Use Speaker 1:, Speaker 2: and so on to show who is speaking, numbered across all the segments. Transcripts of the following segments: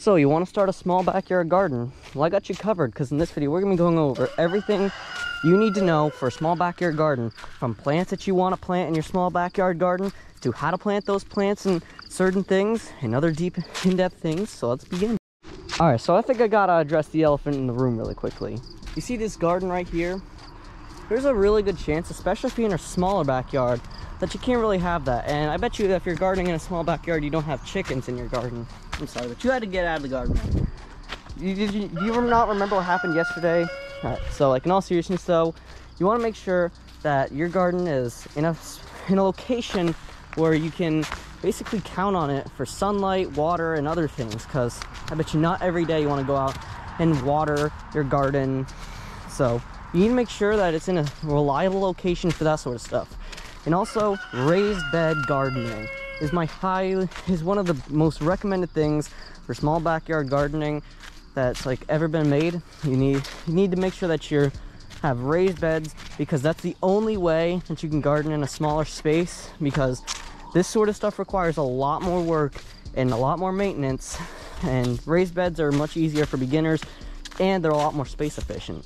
Speaker 1: So you want to start a small backyard garden? Well, I got you covered, because in this video we're going to be going over everything you need to know for a small backyard garden, from plants that you want to plant in your small backyard garden to how to plant those plants and certain things and other deep in-depth things. So let's begin. All right, so I think I gotta address the elephant in the room really quickly. You see this garden right here? There's a really good chance, especially if you're in a smaller backyard, that you can't really have that. And I bet you that if you're gardening in a small backyard, you don't have chickens in your garden. I'm sorry, but you had to get out of the garden. Do you not remember what happened yesterday? All right, so like in all seriousness though, you want to make sure that your garden is in a location where you can basically count on it for sunlight, water, and other things, because I bet you not every day you want to go out and water your garden. So you need to make sure that it's in a reliable location for that sort of stuff. And also, raised bed gardening is one of the most recommended things for small backyard gardening that's like ever been made. You need to make sure that you have raised beds, because that's the only way that you can garden in a smaller space, because this sort of stuff requires a lot more work and a lot more maintenance, and raised beds are much easier for beginners and they're a lot more space efficient.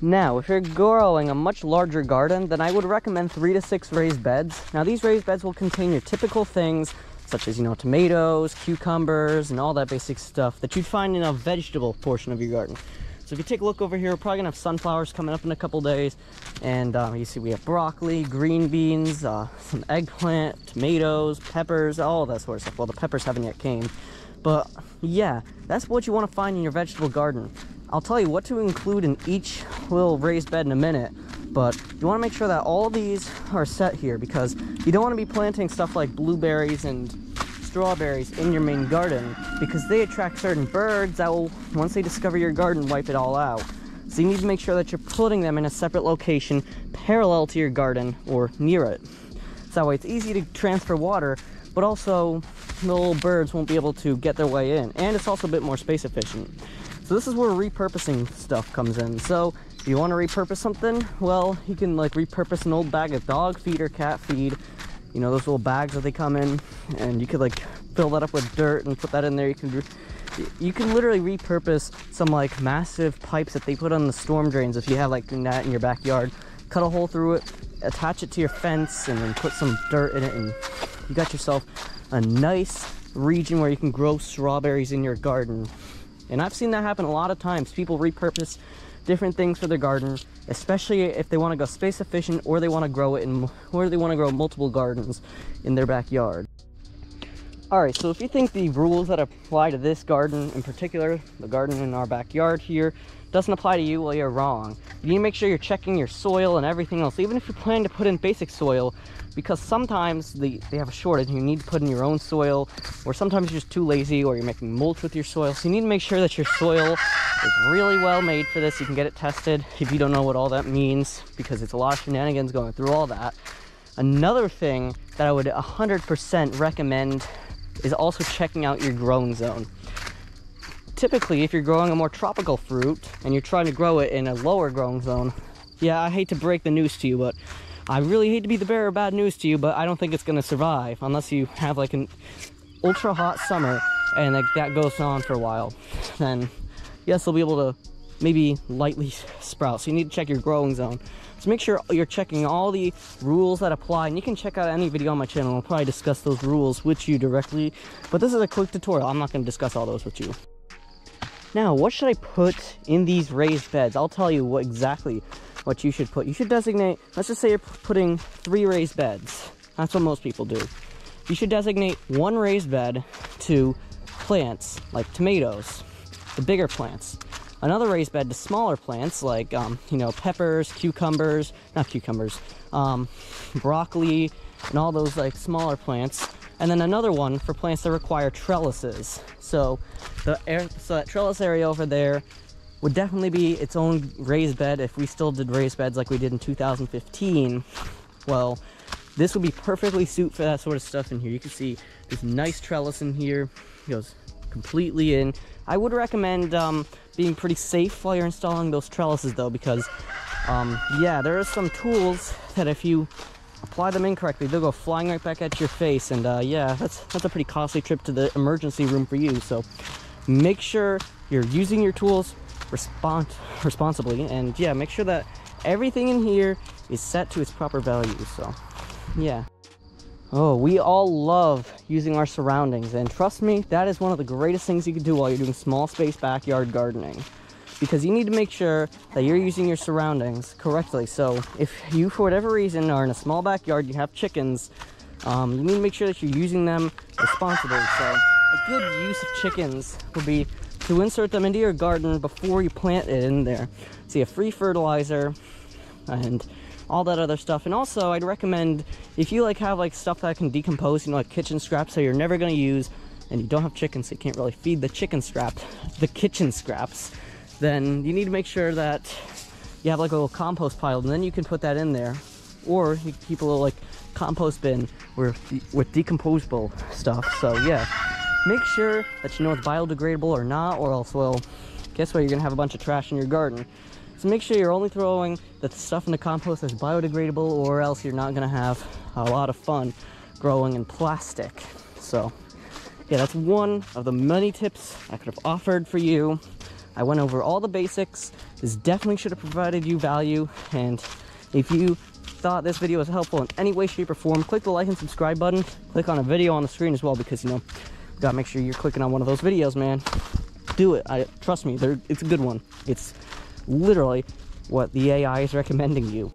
Speaker 1: Now, if you're growing a much larger garden, then I would recommend 3 to 6 raised beds. Now, these raised beds will contain your typical things, such as, tomatoes, cucumbers, and all that basic stuff that you'd find in a vegetable portion of your garden. So if you take a look over here, we're probably gonna have sunflowers coming up in a couple days. And you see we have broccoli, green beans, some eggplant, tomatoes, peppers, all that sort of stuff. Well, the peppers haven't yet came. But yeah, that's what you wanna find in your vegetable garden. I'll tell you what to include in each little raised bed in a minute, but you want to make sure that all these are set here, because you don't want to be planting stuff like blueberries and strawberries in your main garden, because they attract certain birds that will, once they discover your garden, wipe it all out. So you need to make sure that you're putting them in a separate location parallel to your garden or near it. So that way it's easy to transfer water, but also the little birds won't be able to get their way in, and it's also a bit more space efficient. So this is where repurposing stuff comes in. So if you want to repurpose something, well, you can like repurpose an old bag of dog feed or cat feed, those little bags that they come in, and you could like fill that up with dirt and put that in there. You can literally repurpose some like massive pipes that they put on the storm drains. If you have like that in your backyard, cut a hole through it, attach it to your fence, and then put some dirt in it, and you got yourself a nice region where you can grow strawberries in your garden. And I've seen that happen a lot of times. People repurpose different things for their garden, especially if they want to go space efficient, or they want to grow multiple gardens in their backyard. All right, so if you think the rules that apply to this garden in particular, the garden in our backyard here, doesn't apply to you, well, you're wrong. You need to make sure you're checking your soil and everything else, even if you're planning to put in basic soil, because sometimes they have a shortage and you need to put in your own soil, or sometimes you're just too lazy, or you're making mulch with your soil. So you need to make sure that your soil is really well made for this. You can get it tested if you don't know what all that means, because it's a lot of shenanigans going through all that. Another thing that I would 100% recommend is also checking out your growing zone. Typically, if you're growing a more tropical fruit and you're trying to grow it in a lower growing zone, yeah, I hate to break the news to you, but I really hate to be the bearer of bad news to you, but I don't think it's going to survive unless you have like an ultra hot summer and like that goes on for a while. Then yes, they'll be able to maybe lightly sprout. So you need to check your growing zone. So make sure you're checking all the rules that apply, and you can check out any video on my channel. I'll probably discuss those rules with you directly, but this is a quick tutorial. I'm not going to discuss all those with you. Now, what should I put in these raised beds? I'll tell you exactly what you should put. You should designate, let's just say you're putting 3 raised beds. That's what most people do. You should designate 1 raised bed to plants like tomatoes, the bigger plants. Another raised bed to smaller plants like, peppers, broccoli, and all those like smaller plants. And then another one for plants that require trellises. So that trellis area over there would definitely be its own raised bed. If we still did raised beds like we did in 2015, well, this would be perfectly suited for that sort of stuff in here. You can see this nice trellis in here. It goes completely in. I would recommend being pretty safe while you're installing those trellises though, because yeah, there are some tools that if you apply them incorrectly, they'll go flying right back at your face. And yeah, that's a pretty costly trip to the emergency room for you. So make sure you're using your tools responsibly, and yeah, make sure that everything in here is set to its proper value. So yeah. Oh, we all love using our surroundings, and trust me, that is one of the greatest things you can do while you're doing small space backyard gardening, because you need to make sure that you're using your surroundings correctly. So if you, for whatever reason, are in a small backyard, you have chickens, you need to make sure that you're using them responsibly. So a good use of chickens would be to insert them into your garden before you plant it in there. So you have free fertilizer and all that other stuff. And also, I'd recommend, if you have stuff that can decompose, you know, like kitchen scraps that you're never going to use, and you don't have chickens, so you can't really feed the kitchen scraps, then you need to make sure that you have like a little compost pile, and then you can put that in there. Or you can keep a little compost bin with decomposable stuff. So yeah, make sure that you know it's biodegradable or not, or else, well, guess what, you're gonna have a bunch of trash in your garden. So make sure you're only throwing the stuff in the compost that's biodegradable, or else you're not gonna have a lot of fun growing in plastic. So yeah, that's one of the many tips I could have offered for you. I went over all the basics. This definitely should have provided you value, and if you thought this video was helpful in any way, shape, or form, click the like and subscribe button. Click on a video on the screen as well, because, you know, you gotta make sure you're clicking on one of those videos, man. Do it. Trust me, it's a good one. It's literally what the AI is recommending you.